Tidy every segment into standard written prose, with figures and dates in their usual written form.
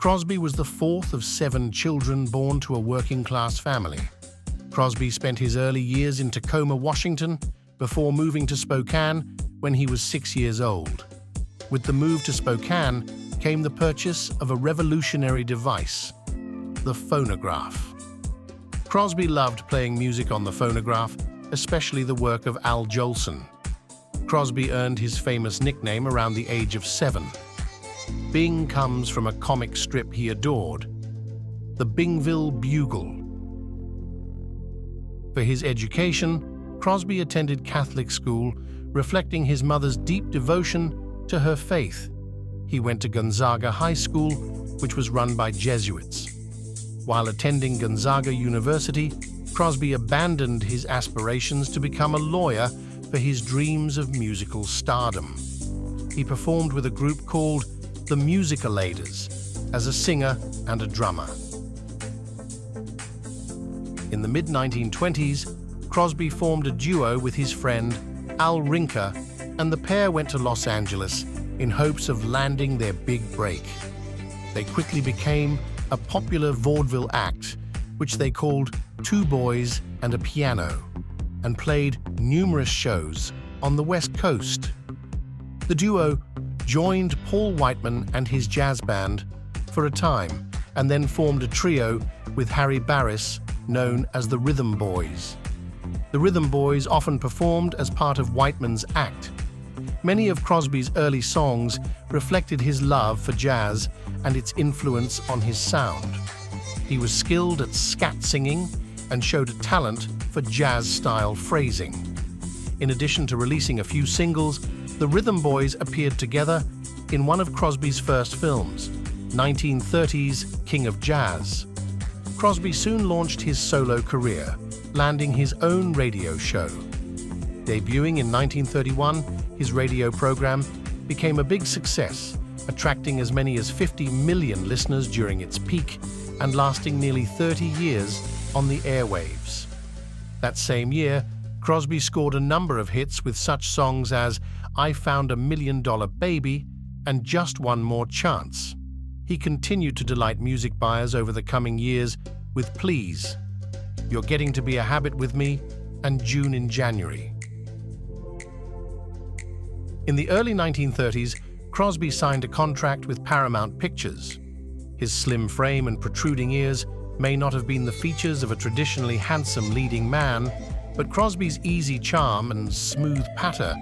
Crosby was the fourth of 7 children born to a working-class family. Crosby spent his early years in Tacoma, Washington, before moving to Spokane when he was 6 years old. With the move to Spokane came the purchase of a revolutionary device, the phonograph. Crosby loved playing music on the phonograph, especially the work of Al Jolson. Crosby earned his famous nickname around the age of 7. Bing comes from a comic strip he adored, the Bingville Bugle. For his education, Crosby attended Catholic school, reflecting his mother's deep devotion to her faith. He went to Gonzaga High School, which was run by Jesuits. While attending Gonzaga University, Crosby abandoned his aspirations to become a lawyer for his dreams of musical stardom. He performed with a group called the Musicaladers as a singer and a drummer. In the mid-1920s, Crosby formed a duo with his friend Al Rinker, and the pair went to Los Angeles in hopes of landing their big break. They quickly became a popular vaudeville act, which they called Two Boys and a Piano, and played numerous shows on the West Coast. The duo joined Paul Whiteman and his jazz band for a time, and then formed a trio with Harry Barris, known as the Rhythm Boys. The Rhythm Boys often performed as part of Whiteman's act. Many of Crosby's early songs reflected his love for jazz and its influence on his sound. He was skilled at scat singing and showed a talent for jazz-style phrasing. In addition to releasing a few singles, the Rhythm Boys appeared together in one of Crosby's first films, 1930's King of Jazz. Crosby soon launched his solo career, landing his own radio show. Debuting in 1931, his radio program became a big success, attracting as many as 50 million listeners during its peak and lasting nearly 30 years on the airwaves. That same year, Crosby scored a number of hits with such songs as I Found a $1 Million Baby and Just One More Chance. He continued to delight music buyers over the coming years with Please, You're Getting to Be a Habit with Me, and June in January. In the early 1930s, Crosby signed a contract with Paramount Pictures. His slim frame and protruding ears may not have been the features of a traditionally handsome leading man, but Crosby's easy charm and smooth patter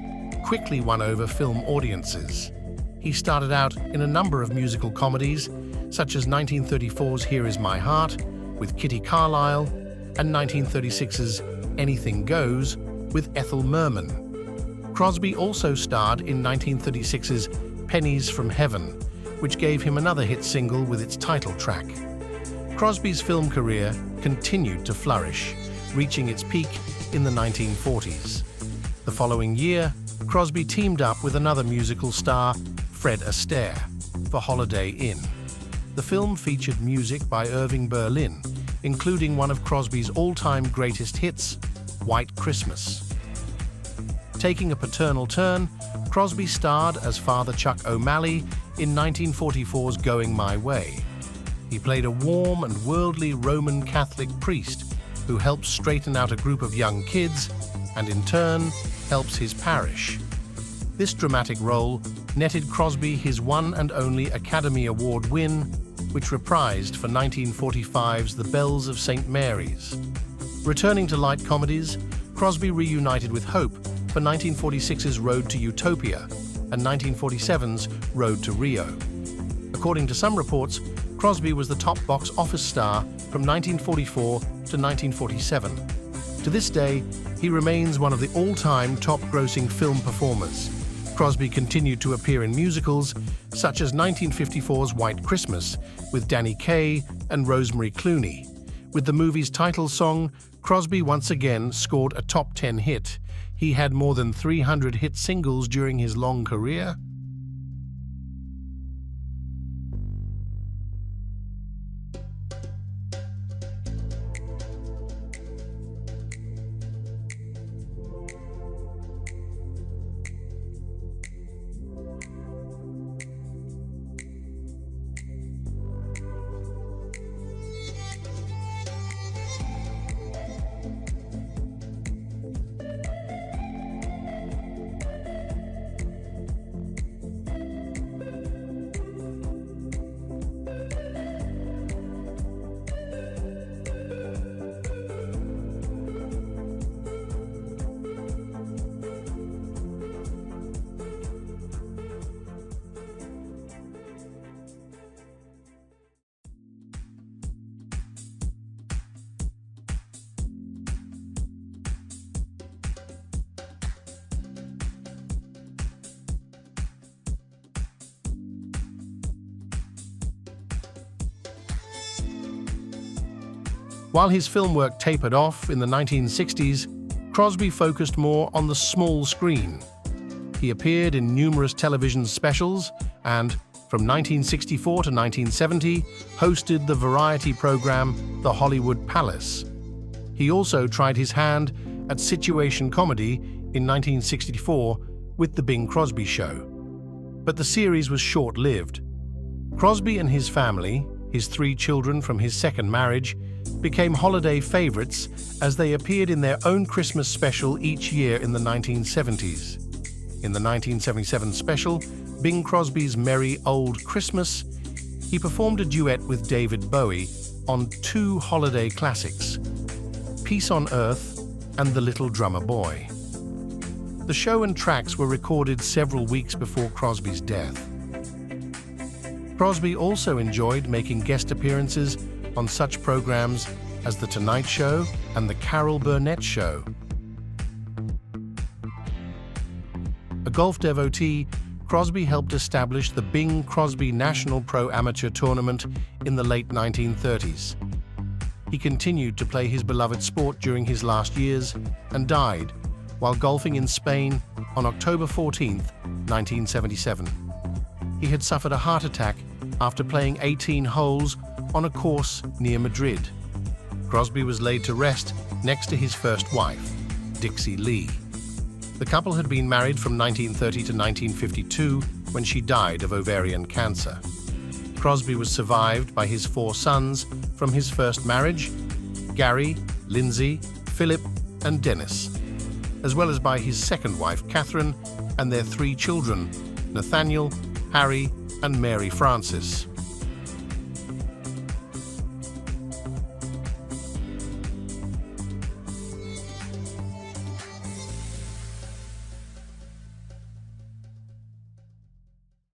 quickly won over film audiences. He started out in a number of musical comedies, such as 1934's Here Is My Heart with Kitty Carlisle and 1936's Anything Goes with Ethel Merman. Crosby also starred in 1936's Pennies from Heaven, which gave him another hit single with its title track. Crosby's film career continued to flourish, reaching its peak in the 1940s. The following year, Crosby teamed up with another musical star, Fred Astaire, for Holiday Inn. The film featured music by Irving Berlin, including one of Crosby's all-time greatest hits, White Christmas. Taking a paternal turn, Crosby starred as Father Chuck O'Malley in 1944's Going My Way. He played a warm and worldly Roman Catholic priest who helps straighten out a group of young kids and, in turn, helps his parish. This dramatic role netted Crosby his one and only Academy Award win, which reprised for 1945's The Bells of St. Mary's. Returning to light comedies, Crosby reunited with Hope for 1946's Road to Utopia and 1947's Road to Rio. According to some reports, Crosby was the top box office star from 1944 to 1947. To this day, he remains one of the all-time top-grossing film performers. Crosby continued to appear in musicals such as 1954's White Christmas with Danny Kaye and Rosemary Clooney. With the movie's title song, Crosby once again scored a top 10 hit. He had more than 300 hit singles during his long career. While his film work tapered off in the 1960s, Crosby focused more on the small screen. He appeared in numerous television specials and, from 1964 to 1970, hosted the variety program The Hollywood Palace. He also tried his hand at situation comedy in 1964 with The Bing Crosby Show. But the series was short-lived. Crosby and his family, his 3 children from his second marriage, became holiday favorites as they appeared in their own Christmas special each year in the 1970s. In the 1977 special, Bing Crosby's Merry Old Christmas, he performed a duet with David Bowie on 2 holiday classics, Peace on Earth and The Little Drummer Boy. The show and tracks were recorded several weeks before Crosby's death. Crosby also enjoyed making guest appearances on such programs as The Tonight Show and The Carol Burnett Show. A golf devotee, Crosby helped establish the Bing Crosby National Pro Amateur Tournament in the late 1930s. He continued to play his beloved sport during his last years and died while golfing in Spain on October 14, 1977. He had suffered a heart attack after playing 18 holes on a course near Madrid. Crosby was laid to rest next to his first wife, Dixie Lee. The couple had been married from 1930 to 1952 when she died of ovarian cancer. Crosby was survived by his 4 sons from his first marriage, Gary, Lindsay, Philip, and Dennis, as well as by his second wife, Catherine, and their 3 children, Nathaniel, Harry, and Mary Frances.